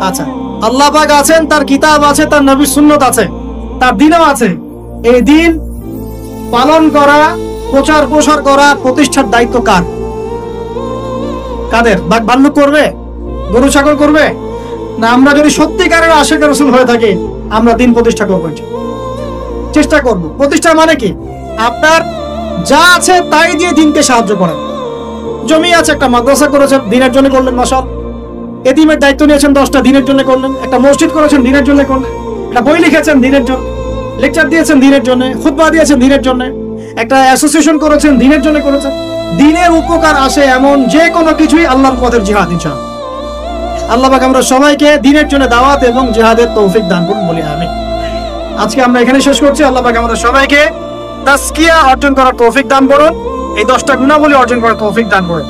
আচ্ছা, আল্লাহ পাক আছেন, তার কিতাব আছে, তার নবীর সুন্নত আছে, তার দ্বীনও আছে। এই দ্বীন পালন করা, প্রচার প্রসার করা, প্রতিষ্ঠার দায়িত্ব কার? কাদের? বাল্লুক করবে? গরু ছাগল করবে? না আমরা যদি সত্যিকারের আশিক রাসূল হয়ে থাকি, আমরা দ্বীন প্রতিষ্ঠা করব, চেষ্টা করব। প্রতিষ্ঠা মানে কি? আপনার যা আছে তাই দিয়ে দ্বীনকে সাহায্য করেন। জমি আছে, একটা মাদ্রাসা করেছেন, দ্বীনের জন্য করলেন, মাশাআল্লাহ। এতিমের দায়িত্ব নিয়েছেন 10টা, দ্বীনের জন্য করলেন। একটা মসজিদ করেছেন, দ্বীনের জন্য করলেন। একটা বই লিখেছেন, দ্বীনের জন্য। লেকচার দিয়েছেন, দ্বীনের জন্য। খুতবা দিয়েছেন, দ্বীনের জন্য। একটা অ্যাসোসিয়েশন করেছেন, দ্বীনের জন্য করেছেন। দ্বীনের উপকার আসে এমন যে কোনো কিছুই আল্লাহর পথের জিহাদ, ইনশাআল্লাহ। আল্লাহ পাক আমরা সবাইকে দ্বীনের জন্য দাওয়াত এবং জিহাদের তৌফিক দান করুন, বলি আমিন। আজকে আমরা এখানে শেষ করছি। আল্লাহ পাক আমরা সবাইকে তাজকিয়া অর্জন করার তৌফিক দান করুন, এই 10টা গুণাবলী অর্জন করার তৌফিক দান করুন।